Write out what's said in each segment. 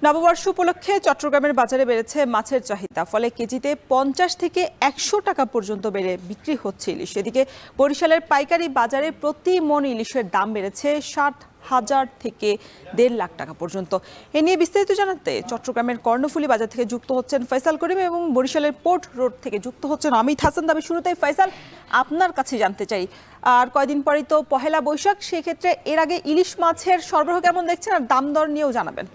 নববর্ষ উপলক্ষে চট্টগ্রামের বাজারে বেড়েছে মাছের চাহিদা, ফলে কেজিতে 50 থেকে 100 টাকা পর্যন্ত বেড়ে বিক্রি হচ্ছে ইলিশ। এদিকে বরিশালের পাইকারি বাজারে প্রতি মণ ইলিশের দাম বেড়েছে 60,000 থেকে 1.5 লাখ টাকা পর্যন্ত। এ নিয়ে বিস্তারিত জানাতে চট্টগ্রামের কর্ণফুলী বাজার থেকে যুক্ত হচ্ছেন ফয়সাল করিম এবং বরিশালের পোর্ট রোড থেকে যুক্ত হচ্ছেন অমিত হাসান। তবে শুরুতেই ফয়সাল, আপনার কাছে জানতে চাই, আর কয়দিন পরেই তো পহেলা বৈশাখ, সেক্ষেত্রে এর আগে ইলিশ মাছের সরবরাহ কেমন দেখছেন আর দাম দর নিয়েও জানাবেন।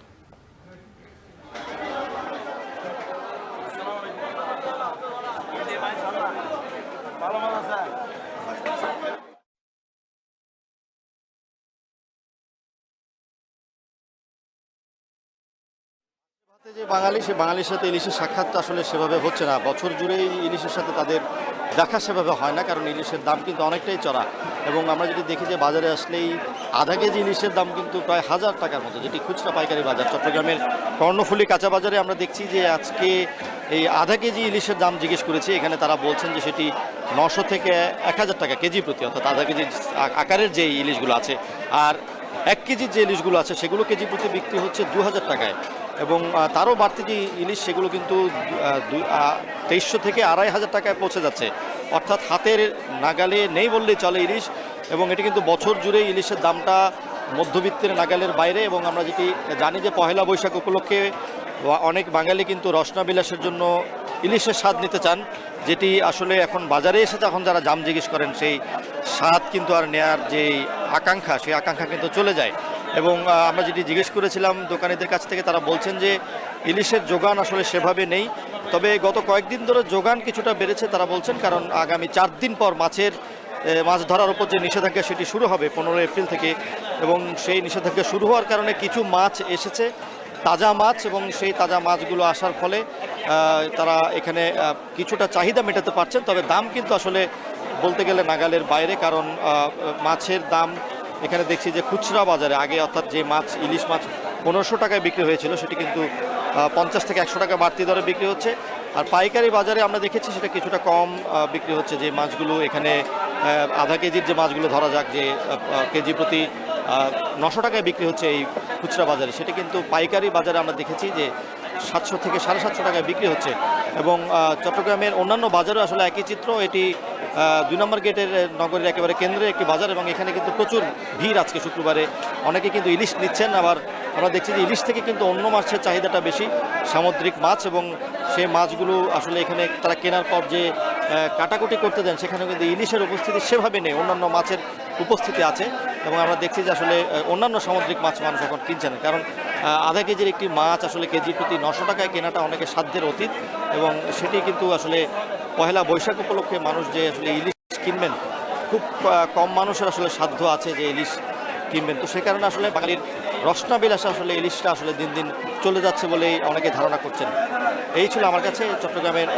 যে বাঙালি, সে বাঙালির সাথে ইলিশের সাক্ষাৎটা আসলে সেভাবে হচ্ছে না। বছর জুড়েই ইলিশের সাথে তাদের দেখা সেভাবে হয় না, কারণ ইলিশের দাম কিন্তু অনেকটাই চড়া। এবং আমরা যদি দেখি যে বাজারে আসলেই আধা কেজি ইলিশের দাম কিন্তু প্রায় 1000 টাকার মতো, যেটি খুচরা পাইকারি বাজার। চট্টগ্রামের কর্ণফুলী কাঁচা বাজারে আমরা দেখছি যে আজকে এই আধা কেজি ইলিশের দাম জিজ্ঞেস করেছি, এখানে তারা বলছেন যে সেটি 900 থেকে 1000 টাকা কেজি প্রতি, অর্থাৎ আধা কেজি আকারের যে ইলিশগুলো আছে। আর 1 কেজির যে ইলিশগুলো আছে সেগুলো কেজি প্রতি বিক্রি হচ্ছে 2000 টাকায়। এবং তারও বাড়তি যে ইলিশ সেগুলো কিন্তু 2300 থেকে 2500 টাকায় পৌঁছে যাচ্ছে, অর্থাৎ হাতের নাগালে নেই বললেই চলে ইলিশ। এবং এটি কিন্তু বছর জুড়ে ইলিশের দামটা মধ্যবিত্তের নাগালের বাইরে। এবং আমরা যেটি জানি যে পহেলা বৈশাখ উপলক্ষে অনেক বাঙালি কিন্তু রসনা বিলাসের জন্য ইলিশের স্বাদ নিতে চান, যেটি আসলে এখন বাজারে এসে যখন যারা দাম জিজ্ঞেস করেন সেই স্বাদ কিন্তু আর নেয়ার যে আকাঙ্ক্ষা, সেই আকাঙ্ক্ষা কিন্তু চলে যায়। এবং আমরা যেটি জিজ্ঞেস করেছিলাম দোকানিদের কাছ থেকে, তারা বলছেন যে ইলিশের যোগান আসলে সেভাবে নেই, তবে গত কয়েকদিন ধরে যোগান কিছুটা বেড়েছে তারা বলছেন, কারণ আগামী 4 দিন পর মাছ ধরার উপর যে নিষেধাজ্ঞা সেটি শুরু হবে 15 এপ্রিল থেকে। এবং সেই নিষেধাজ্ঞা শুরু হওয়ার কারণে কিছু মাছ এসেছে, তাজা মাছ, এবং সেই তাজা মাছগুলো আসার ফলে তারা এখানে কিছুটা চাহিদা মেটাতে পারছেন। তবে দাম কিন্তু আসলে বলতে গেলে নাগালের বাইরে, কারণ মাছের দাম এখানে দেখছি যে খুচরা বাজারে আগে, অর্থাৎ যে মাছ ইলিশ মাছ 1500 টাকায় বিক্রি হয়েছিল সেটি কিন্তু 50 থেকে 100 টাকা বাড়তি দরে বিক্রি হচ্ছে। আর পাইকারি বাজারে আমরা দেখেছি সেটা কিছুটা কম বিক্রি হচ্ছে। যে মাছগুলো এখানে আধা কেজির যে মাছগুলো ধরা যাক যে কেজি প্রতি 900 টাকায় বিক্রি হচ্ছে এই খুচরা বাজারে, সেটি কিন্তু পাইকারি বাজারে আমরা দেখেছি যে 700 থেকে 750 টাকায় বিক্রি হচ্ছে। এবং চট্টগ্রামের অন্যান্য বাজারে আসলে একই চিত্র। এটি 2 নম্বর গেটের নগরের একেবারে কেন্দ্রে একটি বাজার, এবং এখানে কিন্তু প্রচুর ভিড় আজকে শুক্রবারে। অনেকে কিন্তু ইলিশ নিচ্ছেন, আবার আমরা দেখছি যে ইলিশ থেকে কিন্তু অন্য মাছের চাহিদাটা বেশি, সামুদ্রিক মাছ। এবং সেই মাছগুলো আসলে এখানে তারা কেনার পর যে কাটাকুটি করতে দেন, সেখানে কিন্তু ইলিশের উপস্থিতি সেভাবে নেই, অন্যান্য মাছের উপস্থিতি আছে। এবং আমরা দেখছি যে আসলে অন্যান্য সামুদ্রিক মাছ মানুষ এখন কিনছেন, কারণ আধা কেজির একটি মাছ আসলে কেজি প্রতি 900 টাকায় কেনাটা অনেকের সাধ্যের অতীত। এবং সেটি কিন্তু আসলে পহেলা বৈশাখ উপলক্ষে মানুষ যে আসলে ইলিশ কিনবেন, খুব কম মানুষের আসলে সাধ্য আছে যে ইলিশ কিনবেন। তো সে কারণে আসলে বাঙালির রসনা বিলাসে আসলে ইলিশটা আসলে দিন দিন চলে যাচ্ছে বলেই অনেকে ধারণা করছেন। এই ছিল আমার কাছে চট্টগ্রামের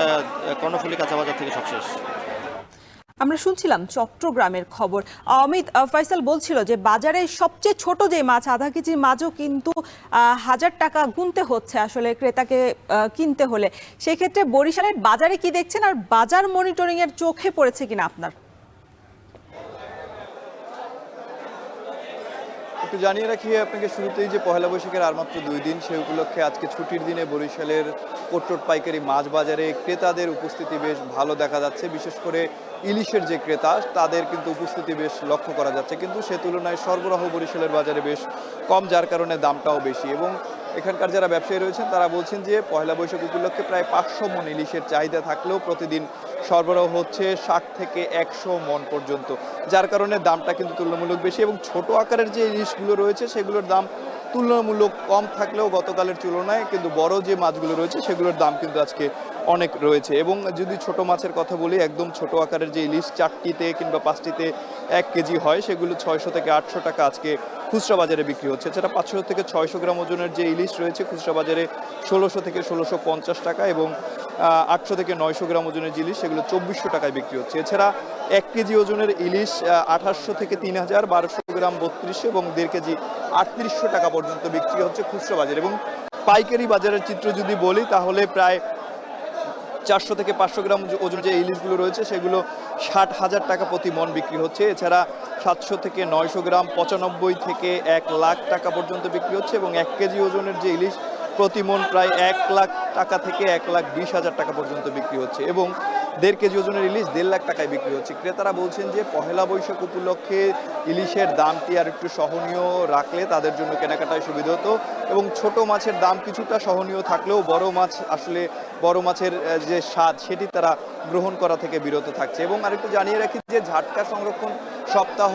কর্ণফুলী কাঁচা বাজার থেকে সবশেষ। আমরা শুনছিলাম চট্টগ্রামের খবর। অমিত, ফয়সাল বলছিল যে বাজারে সবচেয়ে ছোট যে মাছ, আধা কেজির মাছও কিন্তু 1000 টাকা গুনতে হচ্ছে আসলে ক্রেতাকে কিনতে হলে। সেক্ষেত্রে বরিশালের বাজারে কি দেখছেন, আর বাজার মনিটরিং এর চোখে পড়েছে কিনা আপনার? একটু জানিয়ে রাখি আপনাকে শুরুতেই যে পহেলা বৈশাখের আর মাত্র 2 দিন, সে উপলক্ষে আজকে ছুটির দিনে বরিশালের পোর্ট রোড পাইকারি মাছ বাজারে ক্রেতাদের উপস্থিতি বেশ ভালো দেখা যাচ্ছে। বিশেষ করে ইলিশের যে ক্রেতা, তাদের কিন্তু উপস্থিতি বেশ লক্ষ্য করা যাচ্ছে, কিন্তু সে তুলনায় সরবরাহ বরিশালের বাজারে বেশ কম, যার কারণে দামটাও বেশি। এবং এখানকার যারা ব্যবসায়ী রয়েছেন তারা বলছেন যে পহেলা বৈশাখ উপলক্ষে প্রায় 500 মণ ইলিশের চাহিদা থাকলেও প্রতিদিন সরবরাহ হচ্ছে 60 থেকে 100 মণ পর্যন্ত, যার কারণে দামটা কিন্তু তুলনামূলক বেশি। এবং ছোট আকারের যে ইলিশগুলো রয়েছে সেগুলোর দাম তুলনামূলক কম থাকলেও গতকালের তুলনায় কিন্তু বড় যে মাছগুলো রয়েছে সেগুলোর দাম কিন্তু আজকে অনেক রয়েছে। এবং যদি ছোট মাছের কথা বলি, একদম ছোট আকারের যে ইলিশ 4টিতে কিংবা 5টিতে 1 কেজি হয়, সেগুলো 600 থেকে 800 টাকা আজকে খুচরা বাজারে বিক্রি হচ্ছে। এছাড়া 500 থেকে 600 গ্রাম ওজনের যে ইলিশ রয়েছে খুচরা বাজারে 1600 থেকে 1650 টাকা, এবং 800 থেকে 900 গ্রাম ওজনের যে ইলিশ সেগুলো 2400 টাকায় বিক্রি হচ্ছে। এছাড়া 1 কেজি ওজনের ইলিশ 2800 থেকে 3000, 1200 গ্রাম 3200, এবং 1.5 কেজি 3800 টাকা পর্যন্ত বিক্রি হচ্ছে খুচরা বাজারে। এবং পাইকারি বাজারের চিত্র যদি বলি, তাহলে প্রায় 400 থেকে 500 গ্রাম ওজন যে ইলিশগুলো রয়েছে সেগুলো 60,000 টাকা প্রতি মণ বিক্রি হচ্ছে। এছাড়া 700 থেকে 900 গ্রাম 95 থেকে 1 লাখ টাকা পর্যন্ত বিক্রি হচ্ছে। এবং 1 কেজি ওজনের যে ইলিশ প্রতি মন প্রায় 1 লাখ টাকা থেকে 1,20,000 টাকা পর্যন্ত বিক্রি হচ্ছে এবং 1.5 কেজি ওজনের ইলিশ 1.5 লাখ টাকায় বিক্রি হচ্ছে। ক্রেতারা বলছেন যে পহেলা বৈশাখ উপলক্ষে ইলিশের দামটি আর একটু সহনীয় রাখলে তাদের জন্য কেনাকাটায় সুবিধা হতো এবং ছোট মাছের দাম কিছুটা সহনীয় থাকলেও বড় মাছের যে স্বাদ সেটি তারা গ্রহণ করা থেকে বিরত থাকছে। এবং আরেকটু জানিয়ে রাখি যে ঝাটকা সংরক্ষণ সপ্তাহ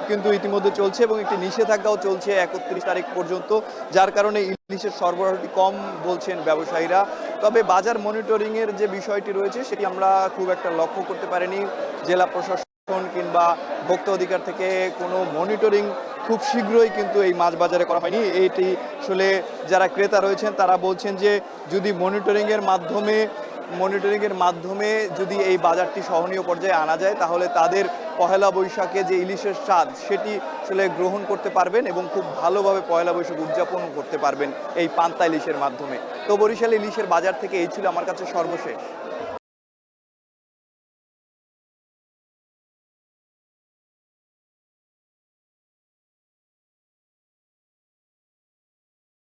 কিন্তু ইতিমধ্যে চলছে এবং একটি নিষেধাজ্ঞাও চলছে 31 তারিখ পর্যন্ত, যার কারণে ইলিশের সরবরাহটি কম বলছেন ব্যবসায়ীরা। তবে বাজার মনিটরিংয়ের যে বিষয়টি রয়েছে সেটি আমরা খুব একটা লক্ষ্য করতে পারিনি। জেলা প্রশাসন কিংবা ভোক্তা অধিকার থেকে কোনো মনিটরিং খুব শীঘ্রই কিন্তু এই মাছ বাজারে করা হয়নি। এইটি আসলে যারা ক্রেতা রয়েছেন তারা বলছেন যে যদি মনিটরিংয়ের মাধ্যমে যদি এই বাজারটি সহনীয় পর্যায়ে আনা যায় তাহলে তাদের পহেলা বৈশাখে যে ইলিশের স্বাদ সেটি আসলে গ্রহণ করতে পারবেন এবং খুব ভালোভাবে পহেলা বৈশাখ উদযাপন করতে পারবেন এই পান্তা ইলিশের মাধ্যমে। তো বরিশাল ইলিশের বাজার থেকে এই ছিল আমার কাছে সর্বশেষ।